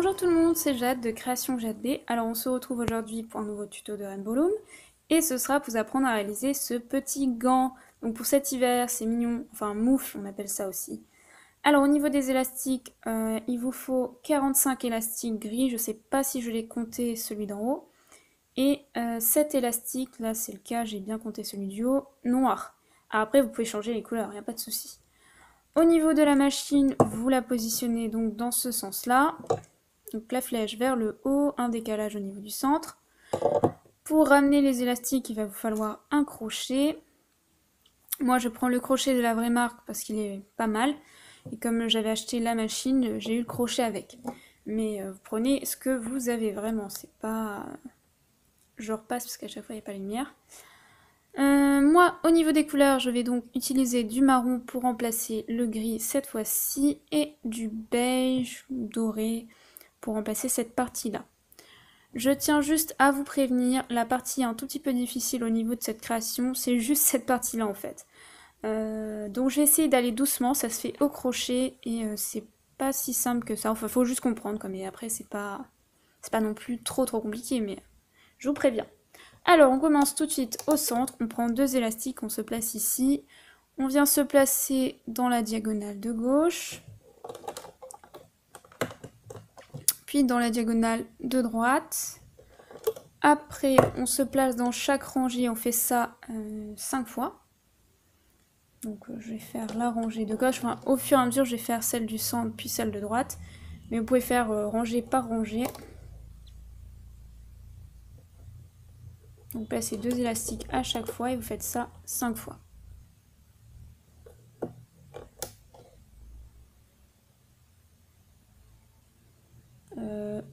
Bonjour tout le monde, c'est Jade de Création Jade B. Alors on se retrouve aujourd'hui pour un nouveau tuto de Rainbow Loom et ce sera pour vous apprendre à réaliser ce petit gant. Donc pour cet hiver, c'est mignon, enfin moufle on appelle ça aussi. Alors au niveau des élastiques, il vous faut 45 élastiques gris, je sais pas si je l'ai compté celui d'en haut. Et 7 élastiques, là c'est le cas, j'ai bien compté celui du haut, noir. Alors, après vous pouvez changer les couleurs, il n'y a pas de souci. Au niveau de la machine, vous la positionnez donc dans ce sens-là. Donc la flèche vers le haut, un décalage au niveau du centre. Pour ramener les élastiques, il va vous falloir un crochet. Moi je prends le crochet de la vraie marque parce qu'il est pas mal. Et comme j'avais acheté la machine, j'ai eu le crochet avec. Mais vous prenez ce que vous avez vraiment, c'est pas... Je repasse parce qu'à chaque fois il n'y a pas la lumière. Moi, au niveau des couleurs, je vais donc utiliser du marron pour remplacer le gris cette fois-ci et du beige doré pour remplacer cette partie-là. Je tiens juste à vous prévenir, la partie un tout petit peu difficile au niveau de cette création, c'est juste cette partie-là en fait. Donc je vais essayer d'aller doucement, ça se fait au crochet et c'est pas si simple que ça. Enfin, faut juste comprendre quoi, mais après c'est pas non plus trop compliqué, mais je vous préviens. Alors on commence tout de suite au centre, on prend deux élastiques, on se place ici. On vient se placer dans la diagonale de gauche. Puis dans la diagonale de droite. Après, on se place dans chaque rangée, on fait ça 5 fois. Donc je vais faire la rangée de gauche. Enfin, au fur et à mesure, je vais faire celle du centre, puis celle de droite. Mais vous pouvez faire rangée par rangée. Donc placez deux élastiques à chaque fois et vous faites ça 5 fois.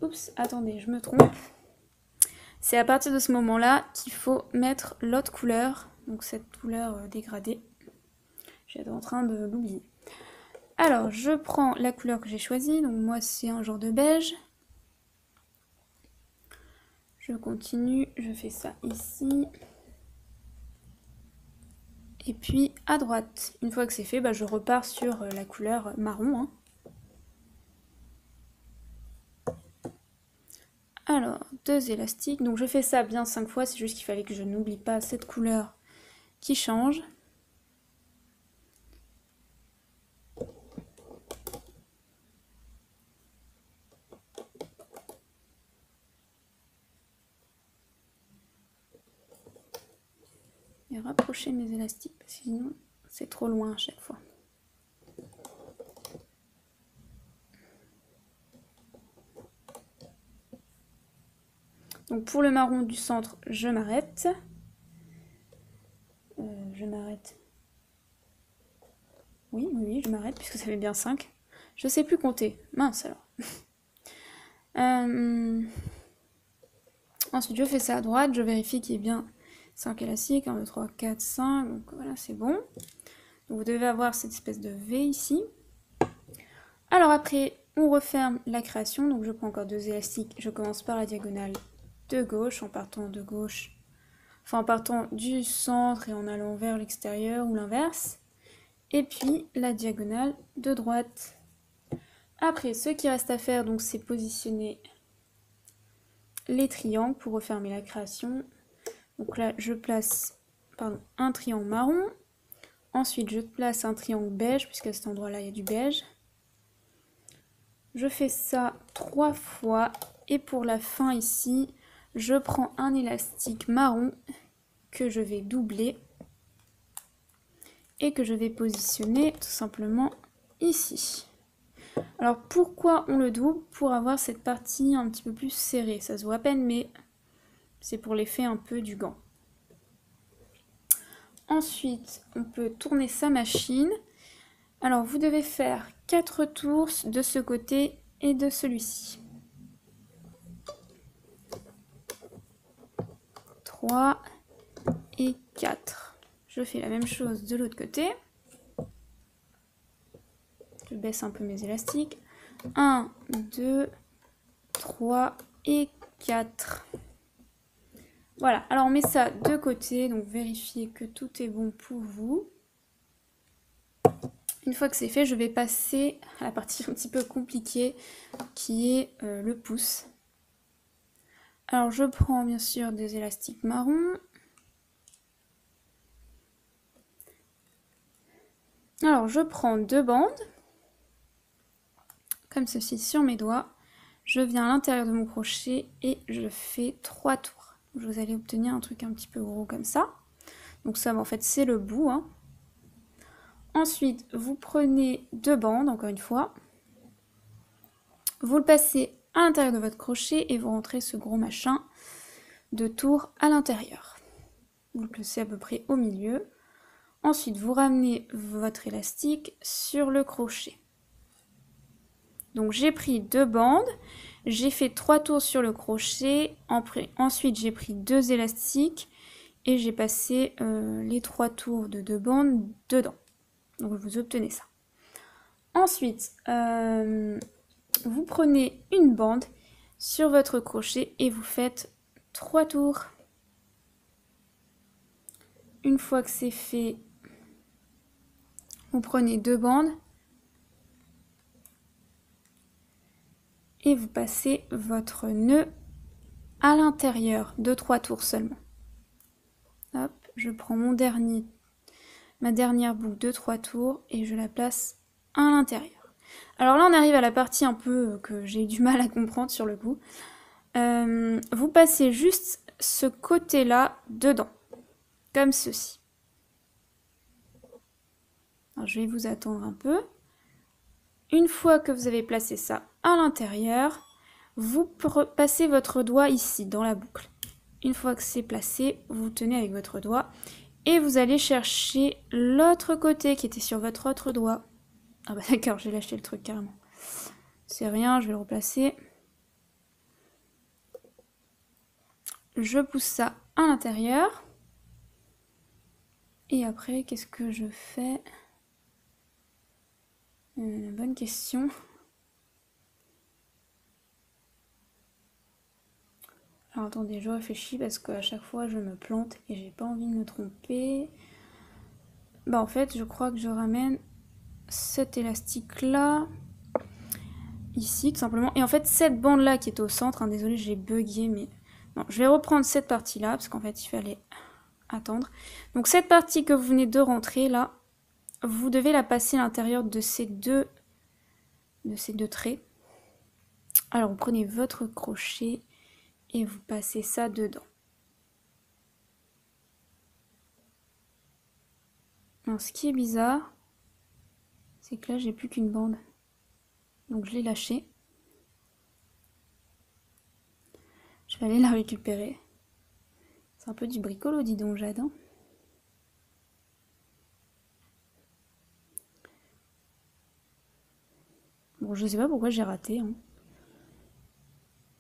Oups, attendez, je me trompe. C'est à partir de ce moment-là qu'il faut mettre l'autre couleur, donc cette couleur dégradée. J'étais en train de l'oublier. Alors, je prends la couleur que j'ai choisie, donc moi c'est un genre de beige. Je continue, je fais ça ici. Et puis à droite, une fois que c'est fait, je repars sur la couleur marron. Alors, deux élastiques, donc je fais ça bien 5 fois, c'est juste qu'il fallait que je n'oublie pas cette couleur qui change. Et rapprocher mes élastiques, parce que sinon c'est trop loin à chaque fois. Donc pour le marron du centre, je m'arrête. Oui, je m'arrête puisque ça fait bien 5. Je sais plus compter. Mince alors. Ensuite, je fais ça à droite. Je vérifie qu'il y ait bien 5 élastiques. 1, 2, 3, 4, 5. Donc voilà, c'est bon. Donc vous devez avoir cette espèce de V ici. Alors après, on referme la création. Donc je prends encore deux élastiques. Je commence par la diagonale de gauche en partant de gauche. Enfin, en partant du centre et en allant vers l'extérieur ou l'inverse. Et puis la diagonale de droite. Après, ce qui reste à faire, donc, c'est positionner les triangles pour refermer la création. Donc là, je place un triangle marron. Ensuite, je place un triangle beige, puisqu'à cet endroit-là, il y a du beige. Je fais ça 3 fois. Et pour la fin ici, je prends un élastique marron que je vais doubler et que je vais positionner tout simplement ici. Alors pourquoi on le double? Pour avoir cette partie un petit peu plus serrée. Ça se voit à peine, mais c'est pour l'effet un peu du gant. Ensuite, on peut tourner sa machine. Alors vous devez faire 4 tours de ce côté et de celui-ci. 3 et 4. Je fais la même chose de l'autre côté. Je baisse un peu mes élastiques. 1, 2, 3 et 4. Voilà, alors on met ça de côté, donc vérifiez que tout est bon pour vous. Une fois que c'est fait, je vais passer à la partie un petit peu compliquée qui est le pouce. Alors je prends bien sûr des élastiques marrons. Alors je prends 2 bandes, comme ceci sur mes doigts. Je viens à l'intérieur de mon crochet et je fais 3 tours. Vous allez obtenir un truc un petit peu gros comme ça. Donc ça, en fait, c'est le bout. Hein. Ensuite, vous prenez 2 bandes, encore une fois. Vous le passez à l'intérieur de votre crochet et vous rentrez ce gros machin de tour à l'intérieur. Vous le placez à peu près au milieu. Ensuite, vous ramenez votre élastique sur le crochet. Donc j'ai pris 2 bandes, j'ai fait 3 tours sur le crochet, ensuite j'ai pris 2 élastiques et j'ai passé les 3 tours de 2 bandes dedans. Donc vous obtenez ça. Ensuite, vous prenez une bande sur votre crochet et vous faites 3 tours. Une fois que c'est fait, vous prenez 2 bandes et vous passez votre nœud à l'intérieur de 3 tours seulement. Hop, je prends ma dernière boucle de 3 tours et je la place à l'intérieur. Alors là on arrive à la partie un peu que j'ai du mal à comprendre sur le coup. Vous passez juste ce côté-là dedans, comme ceci. Alors je vais vous attendre un peu. Une fois que vous avez placé ça à l'intérieur, vous passez votre doigt ici, dans la boucle. Une fois que c'est placé, vous tenez avec votre doigt et vous allez chercher l'autre côté qui était sur votre autre doigt. Ah bah d'accord, j'ai lâché le truc carrément. C'est rien, je vais le replacer. Je pousse ça à l'intérieur. Et après, qu'est-ce que je fais? Bonne question. Alors attendez, je réfléchis parce qu'à chaque fois je me plante et j'ai pas envie de me tromper. Bah en fait, je crois que je ramène cet élastique là ici tout simplement. Et en fait, cette bande là qui est au centre, hein, désolé, j'ai bugué, mais non, je vais reprendre cette partie là parce qu'en fait, il fallait attendre. Donc cette partie que vous venez de rentrer là, vous devez la passer à l'intérieur de ces deux traits. Alors vous prenez votre crochet et vous passez ça dedans. Alors ce qui est bizarre, c'est que là j'ai plus qu'une bande. Donc je l'ai lâchée. Je vais aller la récupérer. C'est un peu du bricolo, dis donc, Jade. Hein. Bon, je sais pas pourquoi j'ai raté. Hein.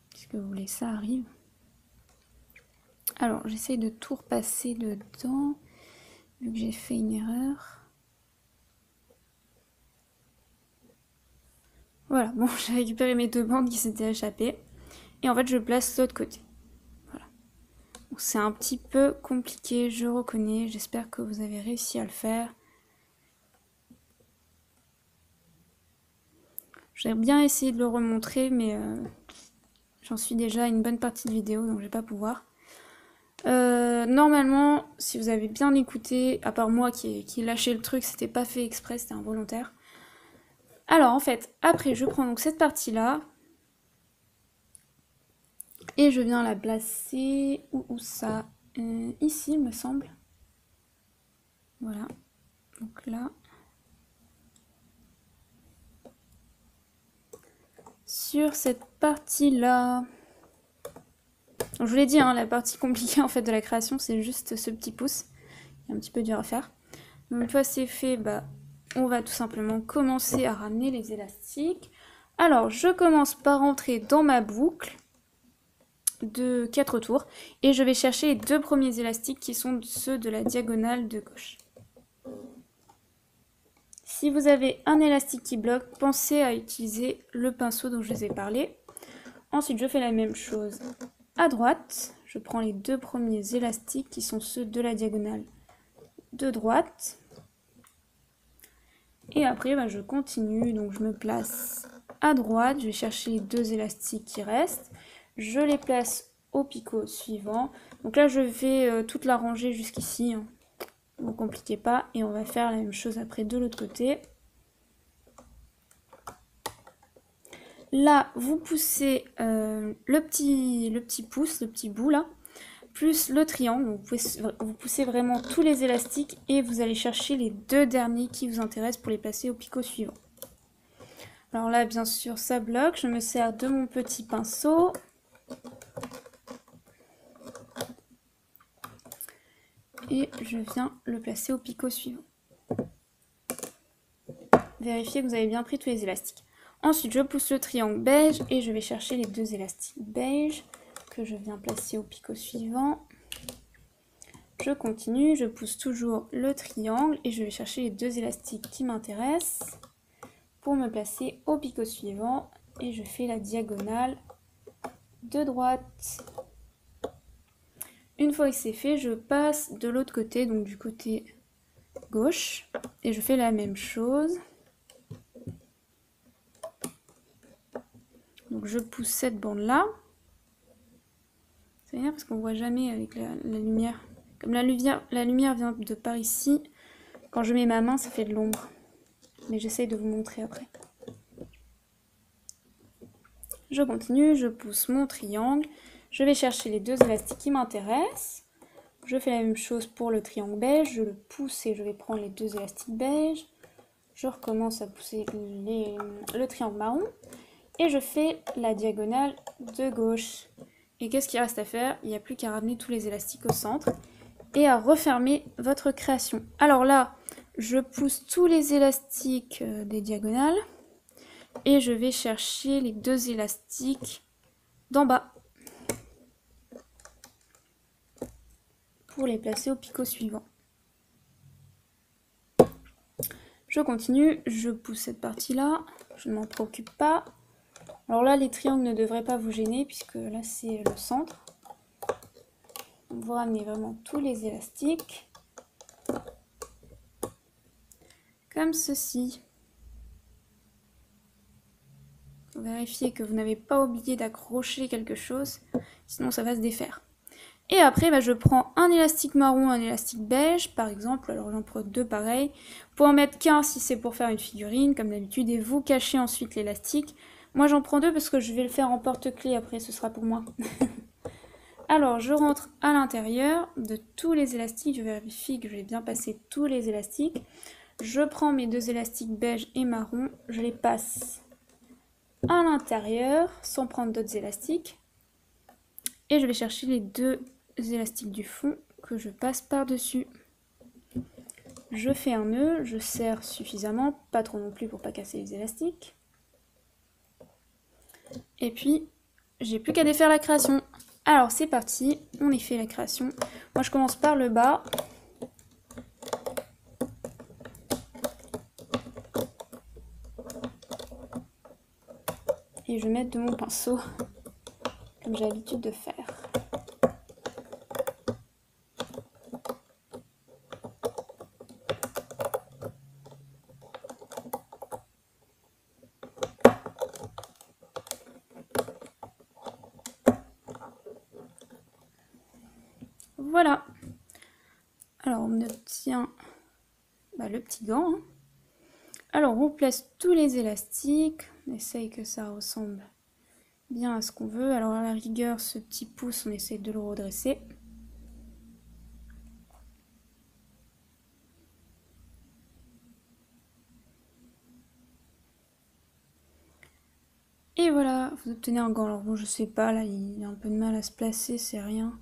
Qu'est-ce que vous voulez, ça arrive. Alors, j'essaye de tout repasser dedans, vu que j'ai fait une erreur. Voilà, bon, j'ai récupéré mes 2 bandes qui s'étaient échappées. Et en fait, je place de l'autre côté. Voilà. C'est un petit peu compliqué, je reconnais. J'espère que vous avez réussi à le faire. J'ai bien essayé de le remontrer, mais j'en suis déjà à une bonne partie de vidéo, donc je vais pas pouvoir. Normalement, si vous avez bien écouté, à part moi qui lâchais le truc, c'était pas fait exprès, c'était involontaire. Alors en fait, après je prends donc cette partie-là, et je viens la placer, où ça ici il me semble. Voilà, donc là. Sur cette partie-là, je vous l'ai dit, hein, la partie compliquée en fait de la création, c'est juste ce petit pouce. Il est un petit peu dur à faire. Donc une fois c'est fait, bah, on va tout simplement commencer à ramener les élastiques. Alors je commence par rentrer dans ma boucle de 4 tours et je vais chercher les 2 premiers élastiques qui sont ceux de la diagonale de gauche. Si vous avez un élastique qui bloque, pensez à utiliser le pinceau dont je vous ai parlé. Ensuite, je fais la même chose à droite. Je prends les 2 premiers élastiques qui sont ceux de la diagonale de droite. Et après, bah, je continue, donc je me place à droite, je vais chercher les 2 élastiques qui restent, je les place au picot suivant. Donc là, je vais toute la rangée jusqu'ici, hein. Ne vous compliquez pas, et on va faire la même chose après de l'autre côté. Là, vous poussez le petit pouce, le petit bout là, plus le triangle. Donc vous poussez vraiment tous les élastiques et vous allez chercher les 2 derniers qui vous intéressent pour les placer au picot suivant. Alors là, bien sûr, ça bloque. Je me sers de mon petit pinceau. Et je viens le placer au picot suivant. Vérifiez que vous avez bien pris tous les élastiques. Ensuite, je pousse le triangle beige et je vais chercher les 2 élastiques beige que je viens placer au picot suivant. Je continue, je pousse toujours le triangle et je vais chercher les 2 élastiques qui m'intéressent pour me placer au picot suivant et je fais la diagonale de droite. Une fois que c'est fait, je passe de l'autre côté, donc du côté gauche, et je fais la même chose. Donc je pousse cette bande là. C'est bien parce qu'on voit jamais avec la lumière. Comme la lumière vient de par ici, quand je mets ma main, ça fait de l'ombre. Mais j'essaye de vous montrer après. Je continue, je pousse mon triangle. Je vais chercher les 2 élastiques qui m'intéressent. Je fais la même chose pour le triangle beige. Je le pousse et je vais prendre les 2 élastiques beige. Je recommence à pousser le triangle marron. Et je fais la diagonale de gauche. Et qu'est-ce qu'il reste à faire? Il n'y a plus qu'à ramener tous les élastiques au centre et à refermer votre création. Alors là, je pousse tous les élastiques des diagonales et je vais chercher les 2 élastiques d'en bas pour les placer au picot suivant. Je continue, je pousse cette partie-là, je ne m'en préoccupe pas. Alors là, les triangles ne devraient pas vous gêner puisque là, c'est le centre. Vous ramenez vraiment tous les élastiques, comme ceci. Vérifiez que vous n'avez pas oublié d'accrocher quelque chose, sinon ça va se défaire. Et après, bah, je prends un élastique marron, un élastique beige, par exemple. Alors j'en prends 2 pareils. Vous pouvez en mettre qu'un si c'est pour faire une figurine, comme d'habitude, et vous cachez ensuite l'élastique. Moi j'en prends 2 parce que je vais le faire en porte-clés après, ce sera pour moi. Alors je rentre à l'intérieur de tous les élastiques, je vérifie que j'ai bien passé tous les élastiques. Je prends mes 2 élastiques beige et marron, je les passe à l'intérieur sans prendre d'autres élastiques. Et je vais chercher les 2 élastiques du fond que je passe par-dessus. Je fais un nœud, je serre suffisamment, pas trop non plus pour pas casser les élastiques. Et puis, j'ai plus qu'à défaire la création. Alors c'est parti, on y fait la création. Moi je commence par le bas. Et je vais mettre de mon pinceau, comme j'ai l'habitude de faire. Voilà. Alors on obtient le petit gant. Hein. Alors on place tous les élastiques, on essaye que ça ressemble bien à ce qu'on veut. Alors à la rigueur, ce petit pouce, on essaye de le redresser. Et voilà, vous obtenez un gant. Alors bon, je sais pas, là il a un peu de mal à se placer, c'est rien.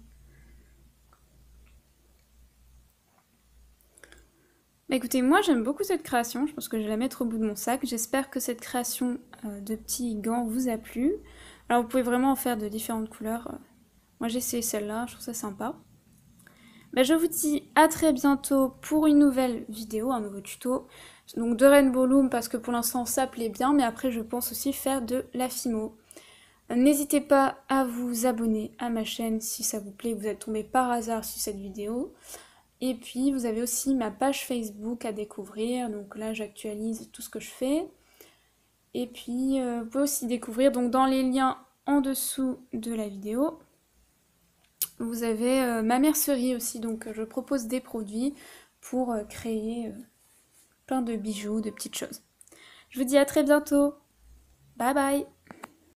Bah écoutez, moi j'aime beaucoup cette création, je pense que je vais la mettre au bout de mon sac. J'espère que cette création de petits gants vous a plu. Alors vous pouvez vraiment en faire de différentes couleurs. Moi j'ai essayé celle-là, je trouve ça sympa. Bah, je vous dis à très bientôt pour une nouvelle vidéo, un nouveau tuto. Donc de Rainbow Loom parce que pour l'instant ça plaît bien, mais après je pense aussi faire de la Fimo. N'hésitez pas à vous abonner à ma chaîne si ça vous plaît, que vous êtes tombé par hasard sur cette vidéo. Et puis vous avez aussi ma page Facebook à découvrir, donc là j'actualise tout ce que je fais. Et puis vous pouvez aussi découvrir, donc dans les liens en dessous de la vidéo, vous avez ma mercerie aussi, donc je propose des produits pour créer plein de bijoux, de petites choses. Je vous dis à très bientôt, bye bye!